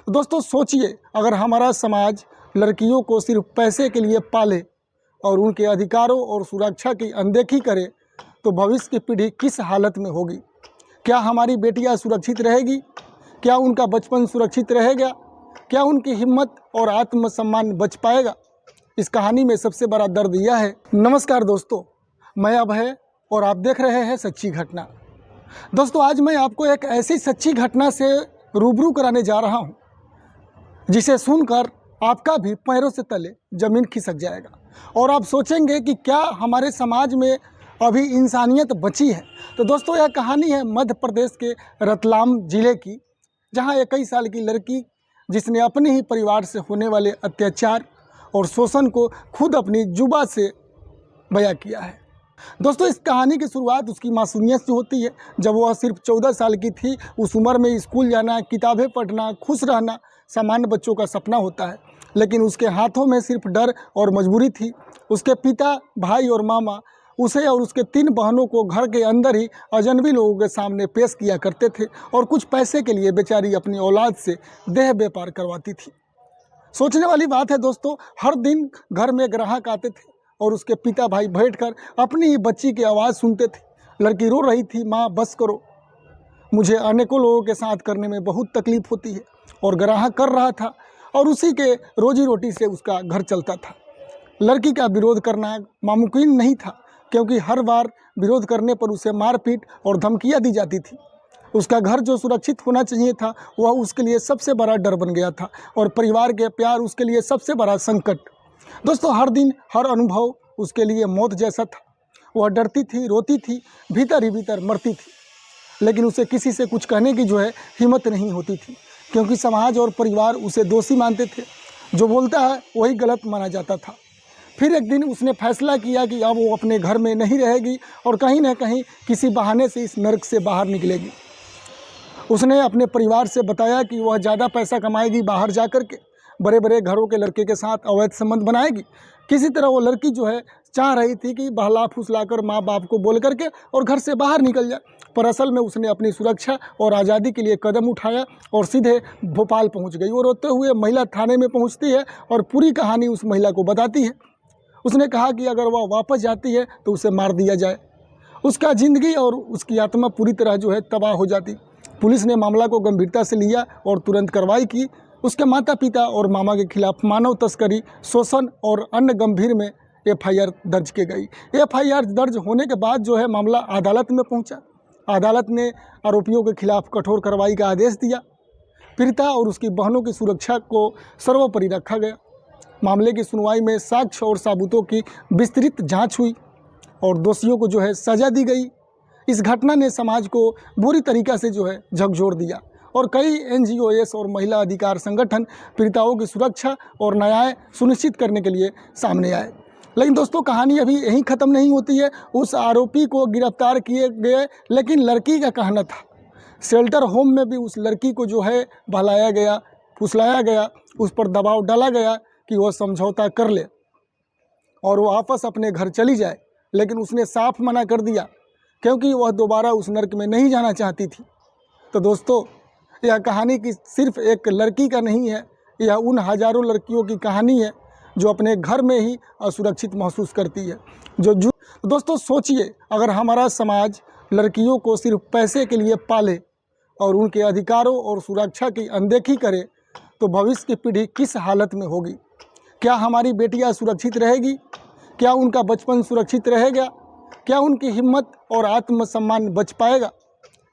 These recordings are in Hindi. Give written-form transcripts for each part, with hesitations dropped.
दोस्तों सोचिए, अगर हमारा समाज लड़कियों को सिर्फ पैसे के लिए पाले और उनके अधिकारों और सुरक्षा की अनदेखी करे तो भविष्य की पीढ़ी किस हालत में होगी। क्या हमारी बेटियां सुरक्षित रहेगी? क्या उनका बचपन सुरक्षित रहेगा? क्या उनकी हिम्मत और आत्मसम्मान बच पाएगा? इस कहानी में सबसे बड़ा दर्द यह है। नमस्कार दोस्तों, मैं अभय और आप देख रहे हैं सच्ची घटना। दोस्तों आज मैं आपको एक ऐसी सच्ची घटना से रूबरू कराने जा रहा हूं जिसे सुनकर आपका भी पैरों से तले ज़मीन खिसक जाएगा और आप सोचेंगे कि क्या हमारे समाज में अभी इंसानियत बची है। तो दोस्तों यह कहानी है मध्य प्रदेश के रतलाम ज़िले की, जहां 21 साल की लड़की जिसने अपने ही परिवार से होने वाले अत्याचार और शोषण को खुद अपनी जुबान से बयां किया है। दोस्तों इस कहानी की शुरुआत उसकी मासूमियत से होती है। जब वह सिर्फ 14 साल की थी, उस उम्र में स्कूल जाना, किताबें पढ़ना, खुश रहना सामान्य बच्चों का सपना होता है, लेकिन उसके हाथों में सिर्फ डर और मजबूरी थी। उसके पिता, भाई और मामा उसे और उसके 3 बहनों को घर के अंदर ही अजनबी लोगों के सामने पेश किया करते थे और कुछ पैसे के लिए बेचारी अपनी औलाद से देह व्यापार करवाती थी। सोचने वाली बात है दोस्तों, हर दिन घर में ग्राहक आते थे और उसके पिता भाई बैठकर अपनी ही बच्ची की आवाज़ सुनते थे। लड़की रो रही थी, माँ बस करो, मुझे अनेकों लोगों के साथ करने में बहुत तकलीफ़ होती है। और ग्राहक कर रहा था और उसी के रोजी रोटी से उसका घर चलता था। लड़की का विरोध करना नामुमकिन नहीं था, क्योंकि हर बार विरोध करने पर उसे मारपीट और धमकियाँ दी जाती थी। उसका घर जो सुरक्षित होना चाहिए था वह उसके लिए सबसे बड़ा डर बन गया था और परिवार के प्यार उसके लिए सबसे बड़ा संकट। दोस्तों हर दिन हर अनुभव उसके लिए मौत जैसा था। वह डरती थी, रोती थी, भीतर ही भीतर मरती थी, लेकिन उसे किसी से कुछ कहने की हिम्मत नहीं होती थी, क्योंकि समाज और परिवार उसे दोषी मानते थे। जो बोलता है वही गलत माना जाता था। फिर एक दिन उसने फैसला किया कि अब वो अपने घर में नहीं रहेगी और कहीं ना कहीं किसी बहाने से इस नर्क से बाहर निकलेगी। उसने अपने परिवार से बताया कि वह ज़्यादा पैसा कमाएगी, बाहर जा कर के बड़े बड़े घरों के लड़के के साथ अवैध संबंध बनाएगी। किसी तरह वो लड़की चाह रही थी कि बहला फुसला कर माँ बाप को बोल करके और घर से बाहर निकल जाए, पर असल में उसने अपनी सुरक्षा और आज़ादी के लिए कदम उठाया और सीधे भोपाल पहुँच गई। वो रोते हुए महिला थाने में पहुँचती है और पूरी कहानी उस महिला को बताती है। उसने कहा कि अगर वह वापस जाती है तो उसे मार दिया जाए। उसका ज़िंदगी और उसकी आत्मा पूरी तरह तबाह हो जाती। पुलिस ने मामला को गंभीरता से लिया और तुरंत कार्रवाई की। उसके माता पिता और मामा के खिलाफ मानव तस्करी, शोषण और अन्य गंभीर में FIR दर्ज की गई। FIR दर्ज होने के बाद मामला अदालत में पहुंचा। अदालत ने आरोपियों के खिलाफ कठोर कार्रवाई का आदेश दिया। पीड़िता और उसकी बहनों की सुरक्षा को सर्वोपरि रखा गया। मामले की सुनवाई में साक्ष्य और सबूतों की विस्तृत जांच हुई और दोषियों को सजा दी गई। इस घटना ने समाज को बुरी तरीक़ा से झकझोर दिया और कई NGOs और महिला अधिकार संगठन पीड़िताओं की सुरक्षा और न्याय सुनिश्चित करने के लिए सामने आए। लेकिन दोस्तों कहानी अभी यहीं ख़त्म नहीं होती है। उस आरोपी को गिरफ्तार किए गए, लेकिन लड़की का कहना था शेल्टर होम में भी उस लड़की को बहलाया गया, फुसलाया गया, उस पर दबाव डाला गया कि वह समझौता कर ले और वो वापस अपने घर चली जाए। लेकिन उसने साफ मना कर दिया, क्योंकि वह दोबारा उस नर्क में नहीं जाना चाहती थी। तो दोस्तों यह कहानी की सिर्फ एक लड़की का नहीं है, यह उन हज़ारों लड़कियों की कहानी है जो अपने घर में ही असुरक्षित महसूस करती है। दोस्तों सोचिए, अगर हमारा समाज लड़कियों को सिर्फ पैसे के लिए पाले और उनके अधिकारों और सुरक्षा की अनदेखी करे तो भविष्य की पीढ़ी किस हालत में होगी। क्या हमारी बेटियां सुरक्षित रहेगी? क्या उनका बचपन सुरक्षित रहेगा? क्या उनकी हिम्मत और आत्मसम्मान बच पाएगा?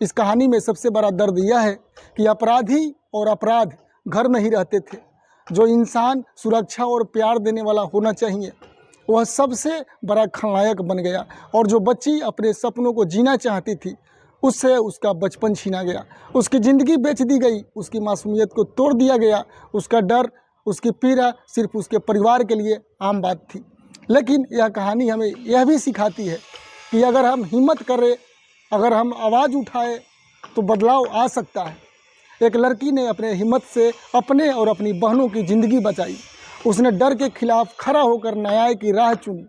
इस कहानी में सबसे बड़ा दर्द यह है कि अपराधी और अपराध घर में ही रहते थे। जो इंसान सुरक्षा और प्यार देने वाला होना चाहिए वह सबसे बड़ा खलनायक बन गया, और जो बच्ची अपने सपनों को जीना चाहती थी उससे उसका बचपन छीना गया, उसकी ज़िंदगी बेच दी गई, उसकी मासूमियत को तोड़ दिया गया। उसका डर, उसकी पीड़ा सिर्फ उसके परिवार के लिए आम बात थी। लेकिन यह कहानी हमें यह भी सिखाती है कि अगर हम हिम्मत करें, अगर हम आवाज़ उठाएं तो बदलाव आ सकता है। एक लड़की ने अपने हिम्मत से अपने और अपनी बहनों की ज़िंदगी बचाई। उसने डर के खिलाफ खड़ा होकर न्याय की राह चुनी।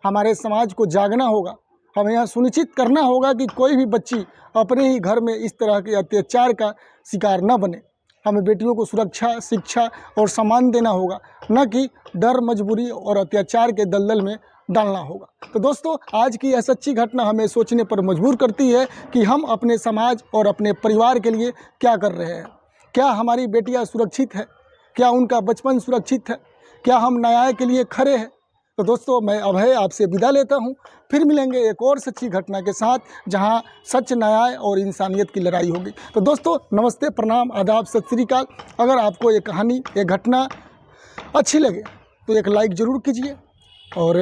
हमारे समाज को जागना होगा। हमें यह सुनिश्चित करना होगा कि कोई भी बच्ची अपने ही घर में इस तरह के अत्याचार का शिकार न बने। हमें बेटियों को सुरक्षा, शिक्षा और सम्मान देना होगा, न कि डर, मजबूरी और अत्याचार के दलदल में डालना होगा। तो दोस्तों, आज की यह सच्ची घटना हमें सोचने पर मजबूर करती है कि हम अपने समाज और अपने परिवार के लिए क्या कर रहे हैं। क्या हमारी बेटियां सुरक्षित है? क्या उनका बचपन सुरक्षित है? क्या हम न्याय के लिए खड़े हैं? तो दोस्तों, मैं अभय आपसे विदा लेता हूं। फिर मिलेंगे एक और सच्ची घटना के साथ, जहां सच, न्याय और इंसानियत की लड़ाई होगी। तो दोस्तों, नमस्ते, प्रणाम, आदाब, सत श्री अकाल। अगर आपको ये कहानी, ये घटना अच्छी लगे तो एक लाइक ज़रूर कीजिए और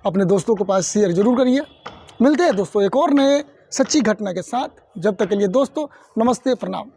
अपने दोस्तों के पास शेयर ज़रूर करिए। मिलते हैं दोस्तों एक और नए सच्ची घटना के साथ। जब तक के लिए दोस्तों, नमस्ते, प्रणाम।